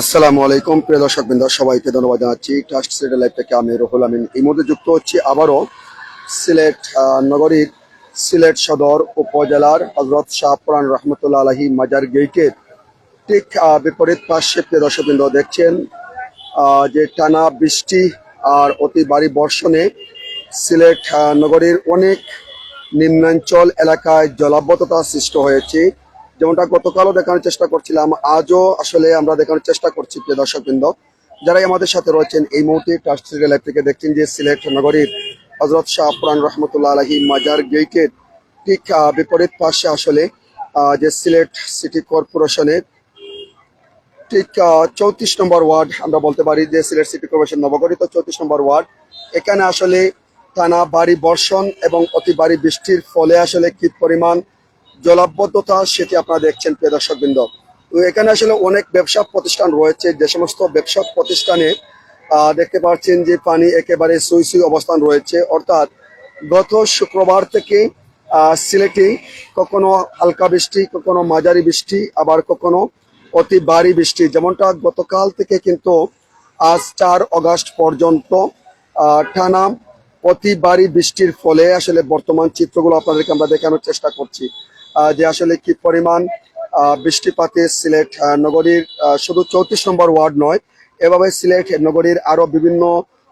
আসসালামু আলাইকুম প্রিয় দর্শকবৃন্দ, সবাইকে ধন্যবাদ জানাচ্ছি। ট্রাস্ট সিলেট লাইভ থেকে আমি রুহুল আমিন এই মুহূর্তে যুক্ত হচ্ছি আবারও সিলেট নগরীর সিলেট সদর উপজেলার হজরত শাহ পুরান রহমতুল্লাহ আলাহি মাজার গেটের ঠিক বিপরীত পাশে প্রিয় দর্শকবৃন্দ দেখছেন যে টানা বৃষ্টি আর অতি ভারী বর্ষণে সিলেট নগরীর অনেক নিম্নাঞ্চল এলাকায় জলাবদ্ধতা সৃষ্টি হয়েছে। যেমনটা গতকালও দেখানোর চেষ্টা করছিলাম, আজও আসলে আমরা দেখানোর চেষ্টা করছি প্রিয় দর্শকবৃন্দ। যারাই আমাদের সাথে রয়েছেন এই মুহূর্তে ট্রাস্ট সিলেট লাইভ থেকে দেখছেন যে সিলেট নগরীর হজরত শাহ পুরান রহমতুল্লাহ আলাহি মাজার গেটের ঠিক বিপরীত পাশে আসলে যে সিলেট সিটি কর্পোরেশনের ঠিক 34 নম্বর ওয়ার্ড আমরা বলতে পারি, যে সিলেট সিটি কর্পোরেশন নবগঠিত 34 নম্বর ওয়ার্ড। এখানে আসলে টানা ভারী বর্ষণ এবং অতি ভারী বৃষ্টির ফলে আসলে কি পরিমাণ জলাবদ্ধতা সেটি আপনারা দেখছেন প্রিয় দর্শকবৃন্দ। তো এখানে আসলে অনেক ব্যবসা প্রতিষ্ঠান রয়েছে, যে সমস্ত ব্যবসা প্রতিষ্ঠানে দেখতে পাচ্ছেন যে পানি একেবারে সুই সুই অবস্থান রয়েছে। অর্থাৎ গত শুক্রবার থেকে সিলেটে কখনো হালকা বৃষ্টি, কখনো মাঝারি বৃষ্টি, আবার কখনো অতি ভারী বৃষ্টি। যেমনটা গতকাল থেকে কিন্তু আজ 4 আগস্ট পর্যন্ত টানা অতি ভারী বৃষ্টির ফলে আসলে বর্তমান চিত্রগুলো আপনাদেরকে আমরা দেখানোর চেষ্টা করছি যে আসলে কি পরিমাণ বৃষ্টিপাতে সিলেট নগরীর শুধু 34 নম্বর ওয়ার্ড নয়, এভাবে সিলেট নগরীর আরো বিভিন্ন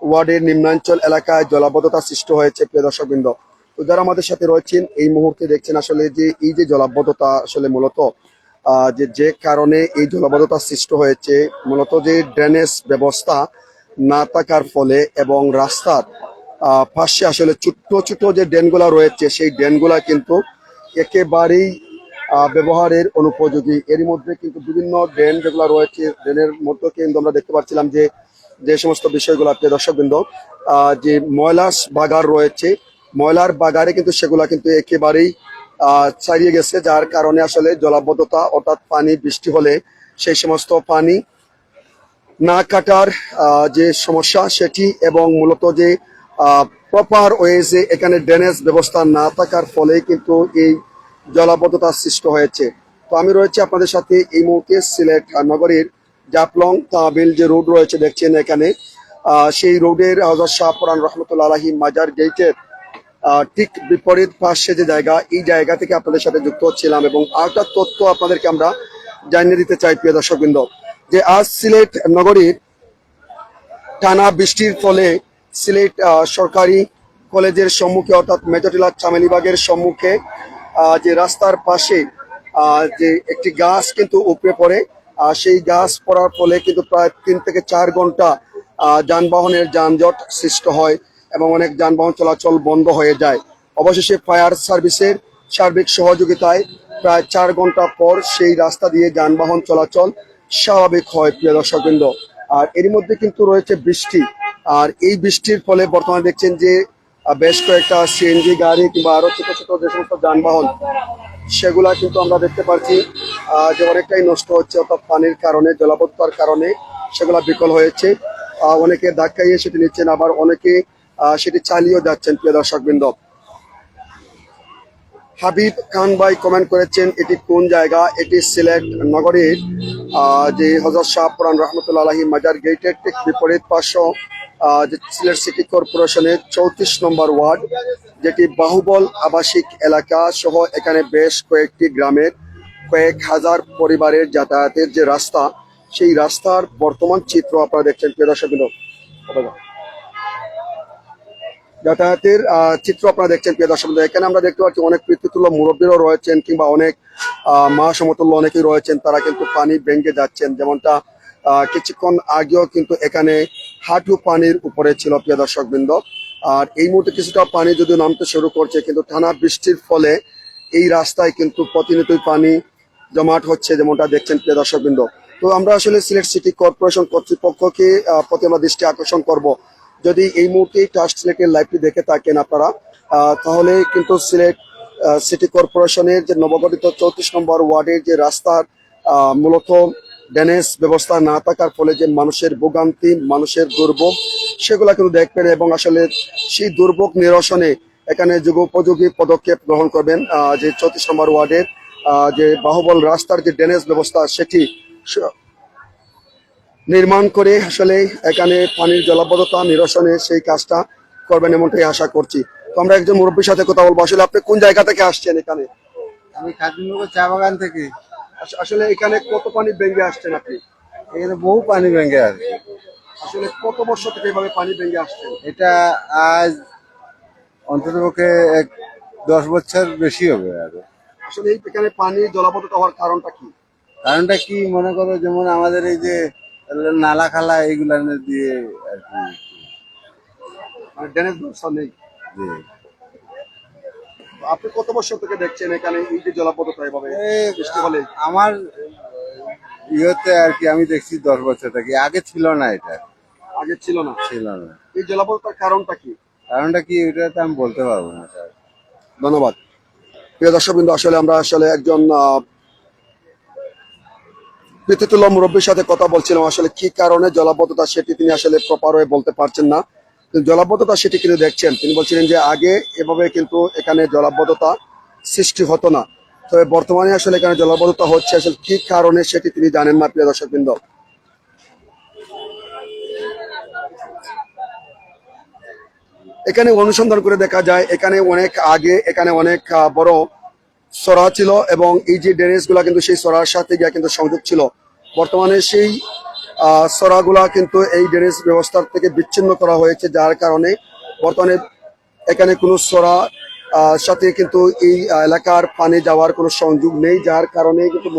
ওয়ার্ডের নিম্নাঞ্চল এলাকায় জলাবদ্ধতা সৃষ্টি হয়েছে প্রিয় দর্শকবৃন্দ। তো যারা আমাদের সাথে রয়েছেন এই মুহূর্তে দেখছেন আসলে যে এই যে জলাবদ্ধতা আসলে মূলত যে কারণে এই জলাবদ্ধতা সৃষ্টি হয়েছে, মূলত যে ড্রেনেজ ব্যবস্থা না থাকার ফলে এবং রাস্তার পাশে আসলে ছোট্ট ছোট যে ড্রেনগুলা রয়েছে সেই ড্রেনগুলা কিন্তু একেবারেই ব্যবহারের অনুপযোগী। এরই মধ্যে কিন্তু বিভিন্ন ড্রেন যেগুলো রয়েছে, ড্রেনের মধ্যে কিন্তু আমরা দেখতে পাচ্ছিলাম যে যে সমস্ত বিষয়গুলো প্রিয় দর্শকবৃন্দ, যে ময়লার বাগার রয়েছে, ময়লার বাগারে কিন্তু সেগুলা কিন্তু একেবারেই ছাড়িয়ে গেছে, যার কারণে আসলে জলাবদ্ধতা অর্থাৎ পানি বৃষ্টি হলে সেই সমস্ত পানি না কাটার যে সমস্যা সেটি, এবং মূলত যে প্রপার ওয়েজে এখানে ড্রেনেজ ব্যবস্থা না থাকার ফলে কিন্তু এই জলাবদ্ধতার সৃষ্টি হয়েছে। তো আমি রয়েছে আপনাদের সাথে এই মুহূর্তে সিলেট নগরীর জাফলং তাবিল যে রোড রয়েছে দেখছেন এখানে, সেই রোডের হযরত শাহ পুরান রহমতুল্লাহ আলাহি মাজার গেটের ঠিক বিপরীত পাশে যে জায়গা, এই জায়গা থেকে আপনাদের সাথে যুক্ত হচ্ছিলাম এবং আরেকটা তথ্য আপনাদেরকে আমরা জানিয়ে দিতে চাই প্রিয় দর্শকবৃন্দ, যে আজ সিলেট নগরীর টানা বৃষ্টির ফলে সিলেট সরকারি কলেজের সম্মুখে অর্থাৎ মেজরটিলা চামেলিবাগের সম্মুখে যে রাস্তার পাশে যে একটি গাছ কিন্তু উপড়ে পড়ে, সেই গাছ পড়ার ফলে কিন্তু প্রায় 3 থেকে 4 ঘন্টা যানবাহনের যানজট সৃষ্টি হয় এবং অনেক যানবাহন চলাচল বন্ধ হয়ে যায়। অবশেষে ফায়ার সার্ভিসের সার্বিক সহযোগিতায় প্রায় 4 ঘন্টা পর সেই রাস্তা দিয়ে যানবাহন চলাচল স্বাভাবিক হয় প্রিয় দর্শকবৃন্দ। আর এরই মধ্যে কিন্তু রয়েছে বৃষ্টি, আর এই বৃষ্টির ফলে বর্তমানে দেখছেন যে বেশ কয়েকটা সিএনজি গাড়ি কিংবা আরো ছোট ছোট যে সমস্ত যানবাহন সেগুলা কিন্তু আমরা দেখতে পাচ্ছি যে অনেকটাই নষ্ট হচ্ছে, অর্থাৎ পানির কারণে, জলাবদ্ধতার কারণে সেগুলা বিকল হয়েছে। অনেকে ধাক্কাইয়ে সেটি নিচ্ছেন, আবার অনেকে সেটি চালিয়েও যাচ্ছেন প্রিয় দর্শকবৃন্দ। হাবিব খান ভাই কমেন্ট করেছেন এটি কোন জায়গা, এটি সিলেট নগরীর যে হযরত শাহ পুরান রহমতুল্লাহ আলাহি মাজার গেটের ঠিক বিপরীত পার্শ্ব যে সিলেট সিটি কর্পোরেশনের 34 নম্বর ওয়ার্ড, যেটি বাহুবল আবাসিক এলাকা সহ এখানে বেশ কয়েকটি গ্রামের কয়েক হাজার পরিবারের যাতায়াতের যে রাস্তা, সেই রাস্তার বর্তমান চিত্র আপনারা দেখছেন প্রিয় দর্শকবৃন্দ। যাতায়াতের চিত্র আপনারা দেখছেন প্রিয় দর্শকবৃন্দ। এখানে আমরা দেখতে পাচ্ছি অনেক পিতৃতুল্য মুরব্বীরাও রয়েছেন কিংবা অনেক মা সমতুল্য অনেকেই রয়েছেন, তারা কিন্তু পানি ভেঙে যাচ্ছেন। যেমনটা কিছুক্ষণ আগেও কিন্তু এখানে হাঁটু পানির উপরে ছিল প্রিয় দর্শকবৃন্দ। আর এই মুহূর্তে কিছুটা পানি যদিও নামতে শুরু করছে, কিন্তু টানা বৃষ্টির ফলে এই রাস্তায় কিন্তু প্রতিনিয়তই পানি জমাট হচ্ছে, যেমনটা দেখছেন প্রিয় দর্শকবৃন্দ। তো আমরা আসলে সিলেট সিটি কর্পোরেশন কর্তৃপক্ষকে প্রতি আমরা দৃষ্টি আকর্ষণ করব, যদি এই মুহূর্তে ট্রাস্ট সিলেটের লাইভটি দেখে থাকেন আপনারা, তাহলে কিন্তু সিলেট সিটি কর্পোরেশনের যে নবগঠিত 34 নম্বর ওয়ার্ডের যে রাস্তার মূলত ড্রেনেজ ব্যবস্থা না থাকার ফলে যে মানুষের ভোগান্তি, মানুষের দুর্ভোগ, সেগুলা কিন্তু দেখবেন এবং আসলে সেই দুর্ভোগ নিরসনে এখানে যুগোপযোগী পদক্ষেপ গ্রহণ করবেন। যে 34 নম্বর ওয়ার্ডের যে বাহুবল রাস্তার যে ড্রেনেজ ব্যবস্থা সেটি নির্মাণ করে আসলে এখানে পানির জলাবদ্ধতা নিরসনে সেই কাজটা করবেন এমনটাই আশা করছি। তো আমরা একজন মুরব্বীর সাথে কথা বলবো। আসলে আপনি কোন জায়গা থেকে আসছেন এখানে? আমি খাদিমনগর চা বাগান থেকে। আসলে এখানে কত পানি ভেঙে আসছেন আপনি? এখানে বহু পানি ভেঙে আছে। আসলে কত বছর থেকে এভাবে পানি ভেঙে আসছেন? এটা আজ অন্ততপক্ষে 10 বছর বেশি হবে আরো। আসলে এই এখানে পানি জলাবদ্ধতা হওয়ার কারণটা কি? কারণটা কি মনে করো, যেমন আমাদের এই যে নালা খালা এইগুলা দিয়ে আর কি। মানে ড্রেনেজ ব্যবস্থা নেই। জি। আপনি কত বছর থেকে দেখছেন এখানে এই যে জলাবদ্ধতা এভাবে বৃষ্টি হলে? আমার ইয়েতে আর কি আমি দেখছি 10 বছর থেকে, আগে ছিল না, এটা আগে ছিল না। ছিল না। এই জলাবদ্ধতার কারণটা কি? কারণটা কি এটা তো আমি বলতে পারবো না স্যার। ধন্যবাদ। প্রিয় দর্শকবৃন্দ, আসলে আমরা আসলে একজন পিতৃতুল্য মুরব্বীর সাথে কথা বলছিলাম। আসলে কি কারণে জলাবদ্ধতা সেটি তিনি আসলে প্রপার হয়ে বলতে পারছেন না, কিন্তু জলাবদ্ধতা সেটি কিন্তু দেখছেন। তিনি বলছিলেন যে আগে এভাবে কিন্তু এখানে জলাবদ্ধতা সৃষ্টি হতো না, তবে বর্তমানে আসলে এখানে জলাবদ্ধতা হচ্ছে। আসলে কি কারণে সেটি তিনি জানেন না। প্রিয় দর্শকবৃন্দ, এখানে অনুসন্ধান করে দেখা যায় এখানে অনেক আগে এখানে অনেক বড় সরা ছিল, এবং এই যে ড্রেনেজ গুলা কিন্তু সেই সরার সাথে গিয়ে কিন্তু সংযোগ ছিল। বর্তমানে সেই সরাগুলা কিন্তু এই ড্রেনেজ ব্যবস্থার থেকে বিচ্ছিন্ন করা হয়েছে, যার কারণে বর্তমানে এখানে কোনো সরা সাথে কিন্তু এই এলাকার পানি যাওয়ার কোনো সংযোগ নেই, যার কারণে কিন্তু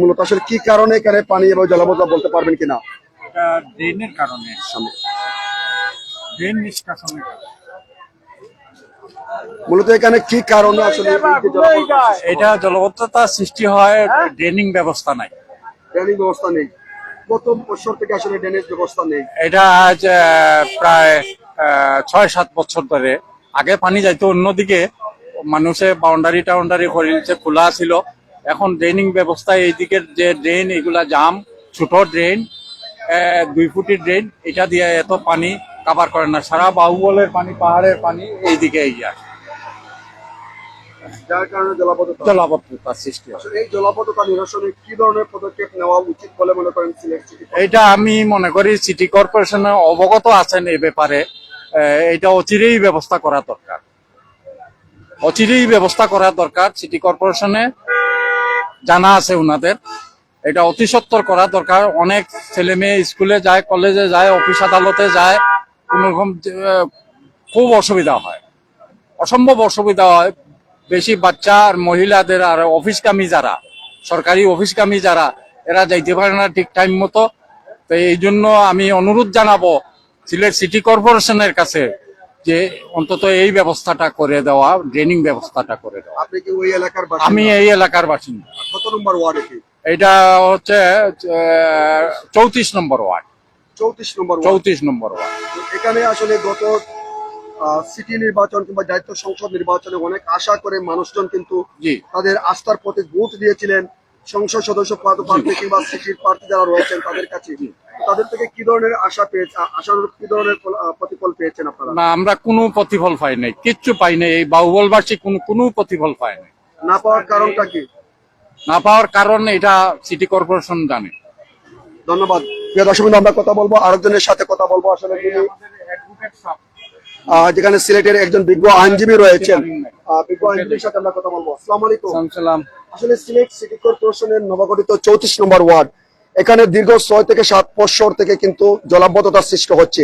মূলত আসলে কি কারণে এখানে পানি এবং জলাবদ্ধতা বলতে পারবেন কিনা? এটা ড্রেনের কারণে, ড্রেন নিষ্কাশনের কারণে। মূলত এখানে কি কারণে আসলে এই যে জলাবদ্ধতা সৃষ্টি হয়? এটা জলবদ্ধতা সৃষ্টি হয়, ড্রেনিং ব্যবস্থা নাই। ড্রেনেজ ব্যবস্থা নেই। কত বছর থেকে আসলে ড্রেনেজ ব্যবস্থা নেই? এটা আজ প্রায় 6-7 বছর ধরে। আগে পানি যাইতো অন্যদিকে, মানুষে বাউন্ডারি টাউন্ডারি করে নিচ্ছে, খোলা ছিল। এখন ড্রেনিং ব্যবস্থা এইদিকের যে ড্রেন, এগুলা জাম, ছোট ড্রেন, 2 ফুটের ড্রেন, এটা দিয়ে এত পানি কাভার করে না। সারা বাহুবলের পানি, পাহাড়ের পানি এইদিকে এগিয়ে আসে, যার কারণে জলাবদ্ধতা জলাবদ্ধতার সৃষ্টি হয়। আসলে এই জলাবদ্ধতা নিরসনে কি ধরনের পদক্ষেপ নেওয়া উচিত বলে মনে করেন সিলেট সিটি? এটা আমি মনে করি সিটি কর্পোরেশনে অবগত আছেন এই ব্যাপারে। এটা অচিরেই ব্যবস্থা করা দরকার, অচিরেই ব্যবস্থা করা দরকার। সিটি কর্পোরেশনে জানা আছে উনাদের, এটা অতি সত্বর করা দরকার। অনেক ছেলে মেয়ে স্কুলে যায়, কলেজে যায়, অফিস আদালতে যায়, কোন রকম খুব অসুবিধা হয়, অসম্ভব অসুবিধা হয়। বেশি বাচ্চা আর মহিলাদের, আর অফিসকামী যারা, সরকারি অফিসকামী যারা, এরা যাইতে পারে না ঠিক টাইম মতো। তো এই জন্য আমি অনুরোধ জানাবো সিলেট সিটি কর্পোরেশনের কাছে যে অন্তত এই ব্যবস্থাটা করে দেওয়া, ড্রেনিং ব্যবস্থাটা করে দেওয়া। আপনি কি ওই এলাকার আমি এই এলাকার বাসিন্দা। কত নম্বর ওয়ার্ড এটি? এটা হচ্ছে 34 নম্বর ওয়ার্ড। 34 নম্বর ওয়ার্ড। 34 নম্বর ওয়ার্ড। এখানে আসলে গত সিটি নির্বাচন কিংবা দায়িত্ব সংসদ নির্বাচনে অনেক আশা করে মানুষজন কিন্তু জি। তাদের আস্থার প্রতীক ভোট দিয়েছিলেন সংসদ সদস্য প্রার্থী কিংবা সিটির প্রার্থী যারা রয়েছেন তাদের কাছে। তাদের থেকে কি ধরনের আশা পেয়েছে, আশানুরূপ কি ধরনের প্রতিফল পেয়েছেন আপনারা? না, আমরা কোনো প্রতিফল পাই নাই, কিচ্ছু পাই নাই। এই বাহুবলবাসী কোনো প্রতিফল পায় নাই। না পাওয়ার কারণটা কি? না পাওয়ার কারণ এটা সিটি কর্পোরেশন জানে। ধন্যবাদ। প্রিয় দর্শক, আমরা কথা বলবো আরেকজনের সাথে কথা বলবো। আসলে যিনি যেখানে সিলেটের একজন বিজ্ঞ আইনজীবী রয়েছেন, বিজ্ঞ আইনজীবীর সাথে আমরা কথা বলবো। আসসালামু আলাইকুম। আসলে সিলেট সিটি কর্পোরেশনের নবগঠিত 34 নম্বর ওয়ার্ড, এখানে দীর্ঘ 6 থেকে 7 বছর থেকে কিন্তু জলাবদ্ধতার সৃষ্টি হচ্ছে।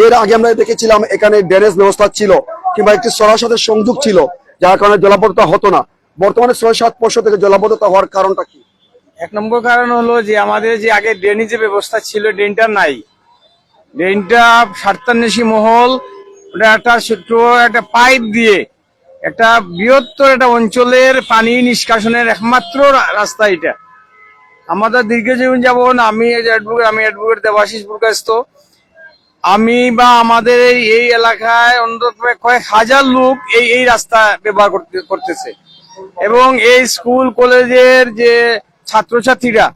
এর আগে আমরা দেখেছিলাম এখানে ড্রেনেজ ব্যবস্থা ছিল কিংবা একটি সরার সাথে সংযোগ ছিল, যার কারণে জলাবদ্ধতা হতো না। বর্তমানে 6-7 বছর থেকে জলাবদ্ধতা হওয়ার কারণটা কি? 1 নম্বর কারণ হলো যে আমাদের যে আগে ড্রেনেজ ব্যবস্থা ছিল, ড্রেনটা নাই। ড্রেনটা স্বার্থান্বেষী মহল ওটা একটা ছোট্ট একটা পাইপ দিয়ে একটা বৃহত্তর একটা অঞ্চলের পানি নিষ্কাশনের একমাত্র রাস্তা এটা। আমাদের দীর্ঘজীবন যেমন আমি অ্যাডভোকেট দেবাশিস পুরকাস্ত, আমি বা আমাদের এই এলাকায় অন্তত কয়েক হাজার লোক এই রাস্তা ব্যবহার করতেছে, এবং এই স্কুল কলেজের যে ছাত্রছাত্রীরা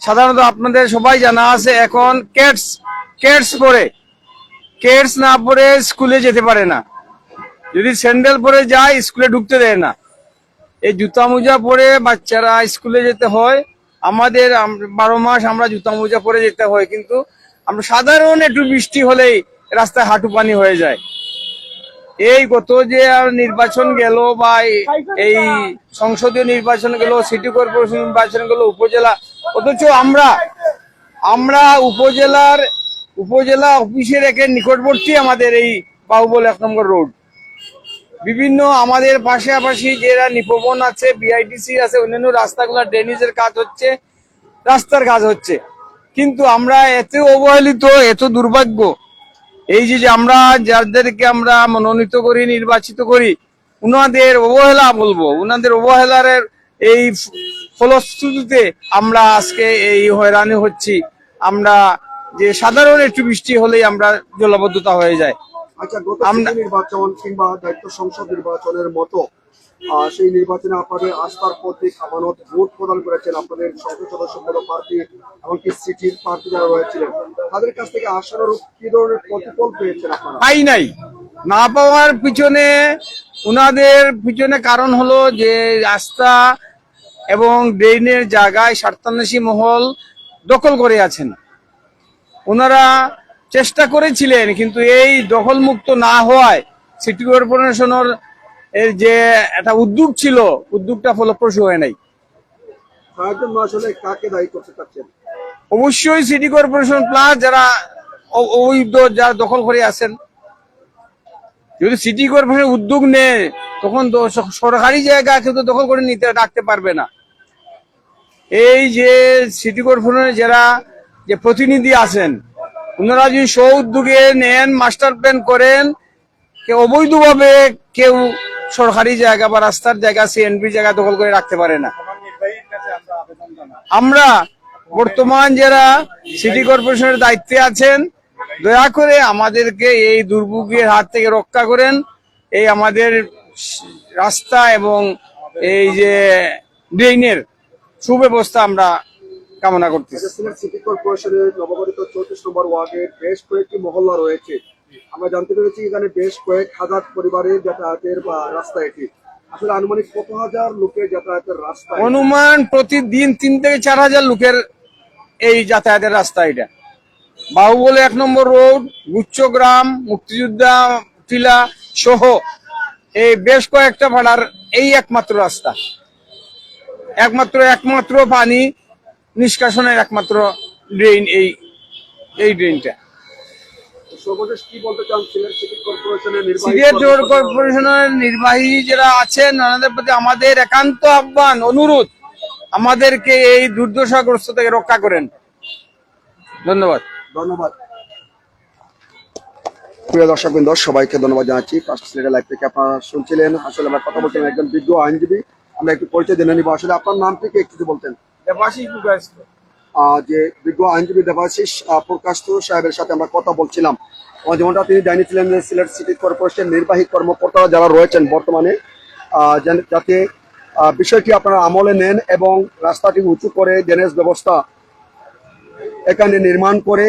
সাধারণত আপনাদের সবাই জানা আছে এখন কেটস পরে, কেটস না পরে স্কুলে যেতে পারে না। যদি স্যান্ডেল পরে যায় স্কুলে ঢুকতে দেয় না। এই জুতা মোজা পরে বাচ্চারা স্কুলে যেতে হয়, আমাদের 12 মাস আমরা জুতা মোজা পরে যেতে হয়, কিন্তু আমরা সাধারণ একটু বৃষ্টি হলেই রাস্তায় হাঁটু পানি হয়ে যায়। এই গত যে নির্বাচন গেল বা এই সংসদীয় নির্বাচন গেল, সিটি কর্পোরেশন নির্বাচন গেল, উপজেলা, অথচ আমরা উপজেলা অফিসের একের নিকটবর্তী আমাদের এই বাহুবল 1 নম্বর রোড। বিভিন্ন আমাদের পাশাপাশি যারা নিপবন আছে, বিআইডিসি আছে, অন্যান্য রাস্তাগুলো ড্রেনেজের কাজ হচ্ছে, রাস্তার কাজ হচ্ছে, কিন্তু আমরা এত অবহেলিত, এত দুর্ভাগ্য, এই যে আমরা যাদেরকে আমরা মনোনীত করি, নির্বাচিত করি, উনাদের অবহেলা বলবো, উনাদের অবহেলার এই ফলশ্রুতিতে আমরা আজকে এই হয়রানি হচ্ছি। আমরা যে সাধারণ একটু বৃষ্টি হলেই আমরা জলাবদ্ধতা হয়ে যায়। আচ্ছা, গত সিটি নির্বাচন কিংবা দায়িত্ব সংসদ নির্বাচনের মতো সেই নির্বাচনে আপনাদের আস্থার প্রতীক আমানত ভোট প্রদান করেছেন আপনাদের সংসদ সদস্য পদপ্রার্থী, এমনকি সিটির প্রার্থী যারা রয়েছিলেন, তাদের কাছ থেকে আশানুরূপ কি ধরনের প্রতিফল পেয়েছেন আপনারা? পাই নাই। না পাওয়ার উনাদের পিছনে কারণ হলো যে রাস্তা এবং ড্রেনের জায়গায় স্বার্থান্বেষী মহল দখল করে আছেন। ওনারা চেষ্টা করেছিলেন, কিন্তু এই দখল মুক্ত না হওয়ায় সিটি কর্পোরেশনের এর যে একটা উদ্যোগ ছিল, উদ্যোগটা ফলপ্রসূ হয় নাই। তার জন্য আসলে কাকে দায়ী করতে চাচ্ছেন? অবশ্যই সিটি কর্পোরেশন প্লাস যারা যারা দখল করে আছেন। যদি সিটি কর্পোরেশন উদ্যোগ নেয়, তখন সরকারি জায়গা কিন্তু দখল করে নিতে রাখতে পারবে না। এই যে সিটি কর্পোরেশনের যারা যে প্রতিনিধি আছেন, ওনারা যদি স্ব উদ্যোগে নেন, মাস্টার প্ল্যান করেন, অবৈধভাবে কেউ সরকারি জায়গা বা রাস্তার জায়গা, সিএনপি জায়গা দখল করে রাখতে পারে না। আমরা বর্তমান যারা সিটি কর্পোরেশনের দায়িত্বে আছেন, দয়া করে আমাদেরকে এই দুর্ভোগের হাত থেকে রক্ষা করেন। এই আমাদের রাস্তা এবং এই যে ড্রেনের সুব্যবস্থা আমরা কামনা করতেছি। সিটি কর্পোরেশনের নবগঠিত 34 নম্বর ওয়ার্ডের বেশ কয়েকটি মহল্লা রয়েছে। আমরা জানতে পেরেছি এখানে বেশ কয়েক হাজার পরিবারের যাতায়াতের বা রাস্তা এটি। আসলে আনুমানিক কত হাজার লোকের যাতায়াতের রাস্তা? অনুমান প্রতিদিন 3 থেকে 4 হাজার লোকের এই যাতায়াতের রাস্তা। এটা বাহুবল 1 নম্বর রোড, গুচ্ছগ্রাম, মুক্তিযোদ্ধা টিলা সহ এই বেশ কয়েকটা ভাড়ার এই একমাত্র রাস্তা, একমাত্র পানি নিষ্কাশনের একমাত্র ড্রেন এই ড্রেনটা। সর্বশেষ কি বলতে চান সিটি কর্পোরেশনের সিলেট কর্পোরেশনের নির্বাহী যারা আছেন, ওনাদের প্রতি আমাদের একান্ত আহ্বান, অনুরোধ, আমাদেরকে এই দুর্দশাগ্রস্ত থেকে রক্ষা করেন। ধন্যবাদ। প্রিয় দর্শকবৃন্দ, সবাইকে ধন্যবাদ জানাচ্ছি। ফার্স্ট সিলেটের লাইভ থেকে আপনারা শুনছিলেন। আসলে আমরা কথা বলছিলাম একজন বিজ্ঞ আইনজীবী। আমরা একটু পরিচয় জেনে নিব। আসলে আপনার নাম থেকে একটু বলতেন। যে বিজ্ঞ আইনজীবী দেবাশিস প্রকাশ সাহেবের সাথে আমরা কথা বলছিলাম। যেমনটা তিনি জানিয়েছিলেন যে সিলেট সিটি কর্পোরেশন নির্বাহী কর্মকর্তারা যারা রয়েছেন বর্তমানে, যাতে বিষয়টি আপনারা আমলে নেন এবং রাস্তাটি উঁচু করে ড্রেনেজ ব্যবস্থা এখানে নির্মাণ করে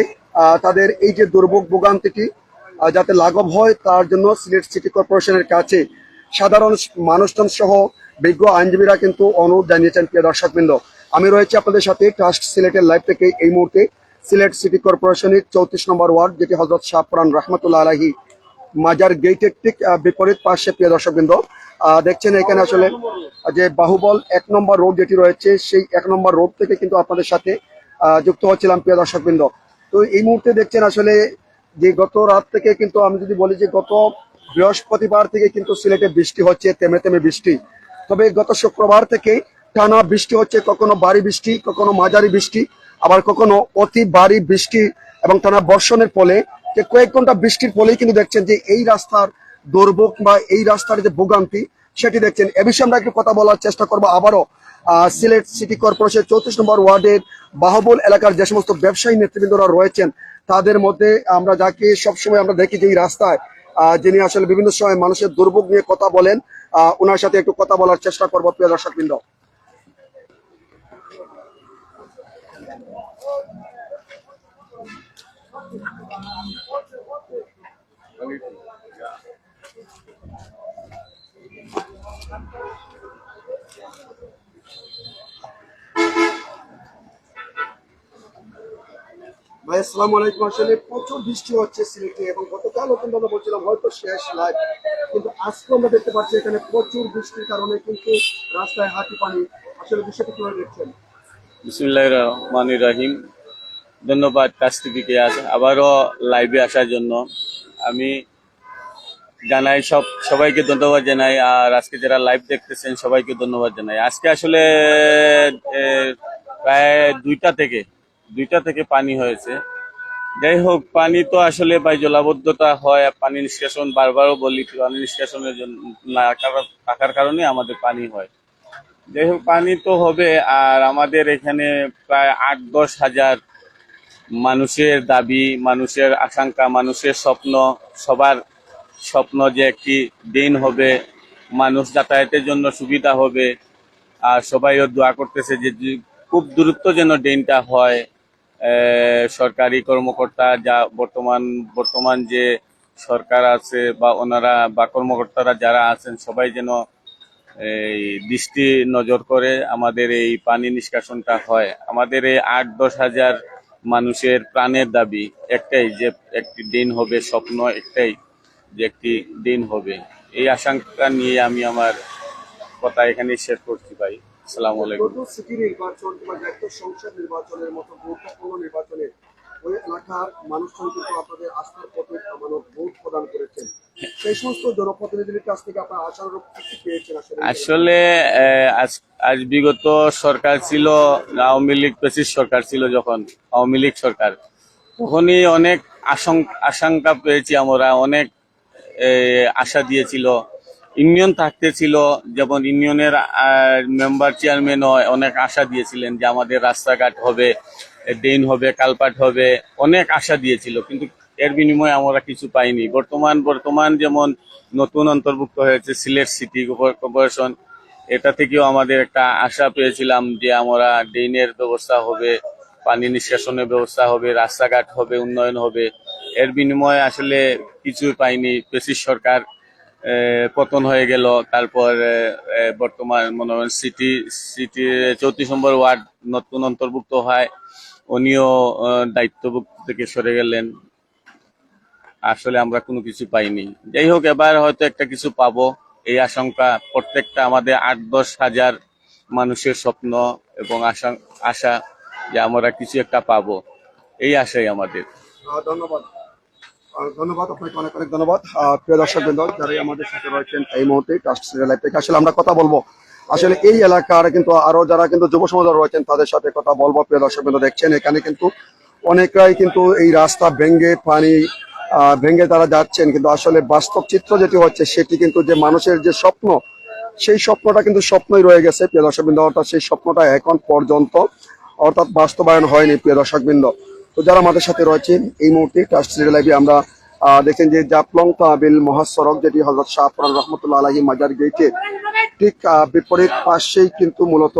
তাদের এই যে দুর্ভোগ ভোগান্তিটি যাতে লাঘব হয়, তার জন্য সিলেট সিটি কর্পোরেশনের কাছে সাধারণ মানুষজন সহ বিজ্ঞ আইনজীবীরা কিন্তু অনুরোধ জানিয়েছেন। প্রিয় দর্শকবৃন্দ, আমি রয়েছি আপনাদের সাথে ট্রাস্ট সিলেটের লাইভ থেকে। এই মুহূর্তে সিলেট সিটি কর্পোরেশনের 34 নম্বর ওয়ার্ড, যেটি হযরত শাহ পুরান রহমতুল্লাহ আলাইহি মাজার গেটের ঠিক বিপরীত পাশে। প্রিয় দর্শকবৃন্দ, দেখছেন এখানে আসলে যে বাহুবল 1 নম্বর রোড যেটি রয়েছে, সেই 1 নম্বর রোড থেকে কিন্তু আপনাদের সাথে যুক্ত হচ্ছিলাম। প্রিয় দর্শকবৃন্দ, তো এই মুহূর্তে দেখছেন আসলে যে গত রাত থেকে কিন্তু আমি যদি বলি যে গত বৃহস্পতিবার থেকে কিন্তু সিলেটে বৃষ্টি হচ্ছে, তেমে তেমে বৃষ্টি। তবে গত শুক্রবার থেকে টানা বৃষ্টি হচ্ছে, কখনো ভারী বৃষ্টি, কখনো মাঝারি বৃষ্টি, আবার কখনো অতি ভারী বৃষ্টি এবং টানা বর্ষণের ফলে যে কয়েক ঘন্টা বৃষ্টির ফলেই কিন্তু দেখছেন যে এই রাস্তার দুর্ভোগ বা এই রাস্তার যে ভোগান্তি সেটি দেখছেন। এ বিষয়ে আমরা একটু কথা বলার চেষ্টা করবো আবারও সিলেট সিটি কর্পোরেশন 34 নম্বর ওয়ার্ডের বাহুবল এলাকার যে সমস্ত ব্যবসায়ী নেতৃবৃন্দরা রয়েছেন, তাদের মধ্যে আমরা যাকে সবসময় আমরা দেখি যে এই রাস্তায় যিনি আসলে বিভিন্ন সময় মানুষের দুর্ভোগ নিয়ে কথা বলেন, ওনার সাথে একটু কথা বলার চেষ্টা করবো। প্রিয় দর্শকবৃন্দ, ভাই আসসালামু আলাইকুম। আসলে প্রচুর বৃষ্টি হচ্ছে সিলেটে এবং গতকাল কিন্তু আমরা বলছিলাম হয়তো শেষ লাইভ, কিন্তু আজকে আমরা দেখতে পাচ্ছি এখানে প্রচুর বৃষ্টির কারণে কিন্তু রাস্তায় হাঁটি পানি। আসলে বিষয়টা কিভাবে দেখছেন? বিসমিল্লাহির রহমানির রহিম। ধন্যবাদ কাজ টিভিকে আবারও লাইভে আসার জন্য। আমি জানাই সবাইকে ধন্যবাদ জানাই, আর আজকে যারা লাইভ দেখতেছেন সবাইকে ধন্যবাদ জানাই। আজকে আসলে এ, প্রায় দুইটা থেকে পানি হয়েছে। যাই হোক, পানি তো আসলে বা জলাবদ্ধতা হয়, পানি নিষ্কাশন বারবারও বলি, পানি নিষ্কাশনের জন্য না থাকার কারণে আমাদের পানি হয়। যাই হোক, পানি তো হবে। আর আমাদের এখানে প্রায় 8-10 হাজার মানুষের দাবি, মানুষের আকাঙ্ক্ষা, মানুষের স্বপ্ন, সবার স্বপ্ন যে একটি ড্রেন হবে, মানুষ যাতায়াতের জন্য সুবিধা হবে। আর সবাইও দোয়া করতেছে যে খুব দ্রুত যেন ড্রেনটা হয়। সরকারি কর্মকর্তা যা বর্তমান যে সরকার আছে বা ওনারা বা কর্মকর্তারা যারা আছেন সবাই যেন এই দৃষ্টি নজর করে আমাদের এই পানি নিষ্কাশনটা হয়। আমাদের এই 8-10 হাজার মানুষের প্রাণের দাবি একটাই, যে একটি দিন হবে, স্বপ্ন একটাই যে একটি দিন হবে। এই আশঙ্কা নিয়ে আমি আমার কথা এখানে শেষ করছি ভাই। আসসালামু আলাইকুম। গত সিটি নির্বাচন কিংবা জাতীয় সংসদ নির্বাচনের মতো গুরুত্বপূর্ণ নির্বাচনে ওই এলাকার মানুষজন কিন্তু আপনাদের আস্থার প্রতীক আমানত ভোট প্রদান করেছেন। সেই সমস্ত জনপ্রতিনিধিদের কাছ থেকে আপনার আশানুরূপ কি পেয়েছেন? আসলে আজ বিগত সরকার ছিল, আওয়ামী লীগ ফ্যাসিস্ট সরকার ছিল, যখন আওয়ামী লীগ সরকার, তখনই অনেক আশঙ্কা পেয়েছি আমরা, অনেক আশা দিয়েছিল। ইউনিয়ন থাকতে ছিল, যেমন ইউনিয়নের মেম্বার চেয়ারম্যানও অনেক আশা দিয়েছিলেন যে আমাদের রাস্তাঘাট হবে, ড্রেন হবে, কালপাট হবে, অনেক আশা দিয়েছিল, কিন্তু এর বিনিময়ে আমরা কিছু পাইনি। বর্তমান যেমন নতুন অন্তর্ভুক্ত হয়েছে সিলেট সিটি কর্পোরেশন, এটা থেকেও আমাদের একটা আশা পেয়েছিলাম যে আমরা ড্রেনের ব্যবস্থা হবে, পানি নিষ্কাশনের ব্যবস্থা হবে, রাস্তাঘাট হবে, উন্নয়ন হবে। এর বিনিময়ে আসলে কিছুই পাইনি। ফ্যাসিস্ট সরকার পতন হয়ে গেল। তারপর বর্তমান মনে হয় সিটি 34 নম্বর ওয়ার্ড নতুন অন্তর্ভুক্ত হয়, উনিও দায়িত্বভুক্ত থেকে সরে গেলেন। আসলে আমরা কোনো কিছু পাইনি। যাই হোক, এবার হয়তো একটা কিছু পাবো, এই আশঙ্কা প্রত্যেকটা আমাদের 8-10 হাজার মানুষের স্বপ্ন এবং আশা যে আমরা কিছু একটা পাবো, এই আশাই আমাদের। ধন্যবাদ। ধন্যবাদ আপনাকে, অনেক অনেক ধন্যবাদ। প্রিয় দর্শকবৃন্দ যারা আমাদের সাথে রয়েছেন এই মুহূর্তে ট্রাস্ট সিরিয়াল লাইভ থেকে, আসলে আমরা কথা বলবো আসলে এই এলাকার কিন্তু আরো যারা কিন্তু যুব সমাজ রয়েছেন তাদের সাথে কথা বলবো। প্রিয় দর্শকবৃন্দ দেখছেন এখানে কিন্তু অনেকরাই কিন্তু এই রাস্তা ভেঙে পানি ভেঙে তারা যাচ্ছেন, কিন্তু আসলে বাস্তব চিত্র যেটি হচ্ছে সেটি কিন্তু যে মানুষের যে স্বপ্ন, সেই স্বপ্নটা কিন্তু স্বপ্নই রয়ে গেছে প্রিয় দর্শকবৃন্দ। অর্থাৎ সেই স্বপ্নটা এখন পর্যন্ত অর্থাৎ বাস্তবায়ন হয়নি প্রিয় দর্শকবৃন্দ। তো যারা আমাদের সাথে রয়েছেন এই মুহূর্তে ট্রাস্ট সিরিয়াল লাইভে আমরা দেখেন যে জাফলং তাবিল মহাসড়ক, যেটি হযরত শাহ পুরান রহমতুল্লাহ আলাইহি মাজার গেটে ঠিক বিপরীত পাশেই কিন্তু মূলত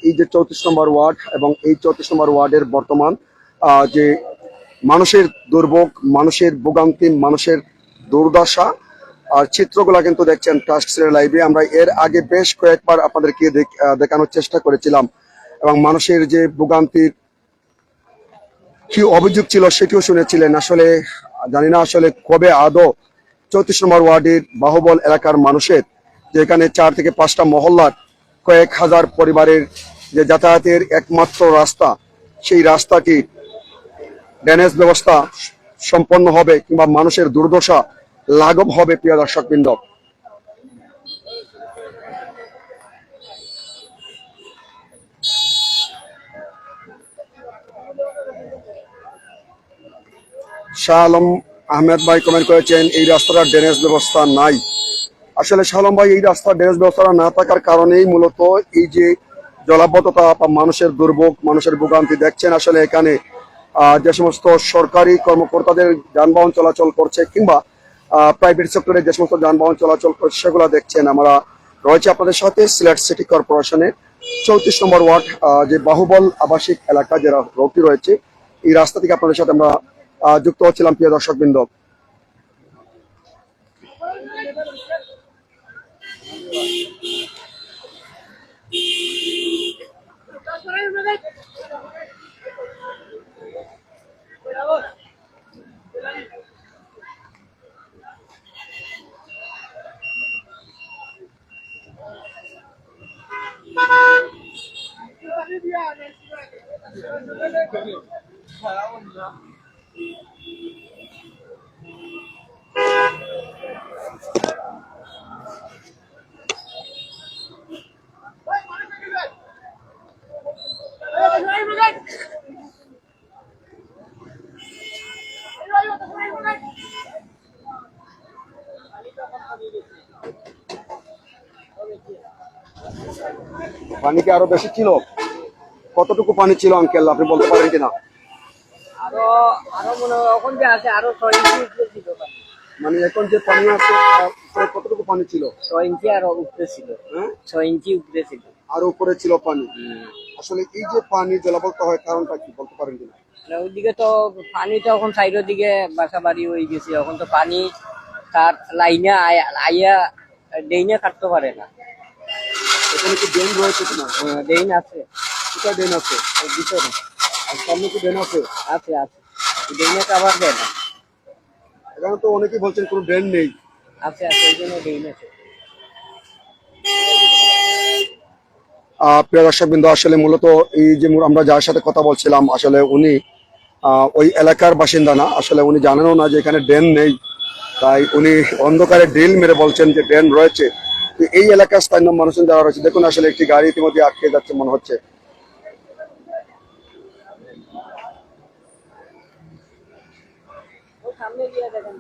এই যে 34 নম্বর ওয়ার্ড এবং এই 34 নম্বর ওয়ার্ডের বর্তমান যে মানুষের দুর্ভোগ, মানুষের ভোগান্তি, মানুষের দুর্দশা আর চিত্রগুলা কিন্তু দেখছেন ট্রাস্ট সিরিয়াল লাইভে। আমরা এর আগে বেশ কয়েকবার আপনাদেরকে দেখানোর চেষ্টা করেছিলাম এবং মানুষের যে ভোগান্তির কি অভিযোগ ছিল সেটিও শুনেছিলেন। আসলে জানি না আসলে কবে আদৌ 34 নম্বর ওয়ার্ডের বাহুবল এলাকার মানুষের, যেখানে 4 থেকে 5টা মহল্লার কয়েক হাজার পরিবারের যে যাতায়াতের একমাত্র রাস্তা, সেই রাস্তাটি ড্রেনেজ ব্যবস্থা সম্পন্ন হবে কিংবা মানুষের দুর্দশা লাঘব হবে প্রিয় দর্শকবৃন্দ। শাহ আলম আহমেদ ভাই কমেন্ট করেছেন এই রাস্তাটার ড্রেনেজ ব্যবস্থা নাই। আসলে শাহ আলম ভাই, এই রাস্তার ড্রেনেজ ব্যবস্থা না থাকার কারণেই মূলত এই যে জলাবদ্ধতা বা মানুষের দুর্ভোগ, মানুষের ভোগান্তি দেখছেন। আসলে এখানে যে সমস্ত সরকারি কর্মকর্তাদের যানবাহন চলাচল করছে কিংবা প্রাইভেট সেক্টরে যে সমস্ত যানবাহন চলাচল করছে সেগুলো দেখছেন। আমরা রয়েছে আপনাদের সাথে সিলেট সিটি কর্পোরেশনের 34 নম্বর ওয়ার্ড যে বাহুবল আবাসিক এলাকা যারা রোগটি রয়েছে, এই রাস্তা থেকে আপনাদের সাথে আমরা যুক্ত হচ্ছিলাম প্রিয় দর্শকবৃন্দ। পানি কি আরো বেশি ছিল? কতটুকু পানি ছিল আঙ্কেল, আপনি বলতে পারেন কিনা? আরো আরো মনে হয় এখন যে আছে আরো 6 ইঞ্চি উপরে ছিল পানি। মানে এখন যে পানি আছে উপরে কতটুকু পানি ছিল? 6 ইঞ্চি আরো উপরে ছিল। হ্যাঁ, 6 ইঞ্চি উপরে ছিল। আর উপরে ছিল পানি। আসলে এই যে পানি জলাবদ্ধ হয় কারণটা কি বলতে পারেন কিনা? মানে ওইদিকে তো পানি তো এখন সাইডের দিকে বাসা বাড়ি হয়ে গেছে, এখন তো পানি তার লাইনে আইয়া ডেইনে কাটতে পারে না। এখানে কি ড্রেন রয়েছে কিনা? ডেইন আছে কোথায় ড্রেন আছে? ওই ভিতরে, আর সামনে কি ড্রেন আছে? আছে আছে ডেইনে কাভার দেয় না। এখানে তো অনেকেই বলছেন কোনো ড্রেন নেই। আছে আছে ওই জন্য ডেইন আছে। প্রিয় দর্শকবৃন্দ, আসলে মূলত এই যে আমরা যার সাথে কথা বলছিলাম আসলে উনি ওই এলাকার বাসিন্দা না, আসলে উনি জানেনও না যে এখানে ড্রেন নেই, তাই উনি অন্ধকারে ড্রিল মেরে বলছেন যে ড্রেন রয়েছে। তো এই এলাকার স্থানীয় মানুষজন যারা রয়েছে, দেখুন আসলে একটি গাড়ি ইতিমধ্যে আটকে যাচ্ছে মনে হচ্ছে। ওই সামনে গিয়ে দেখেন।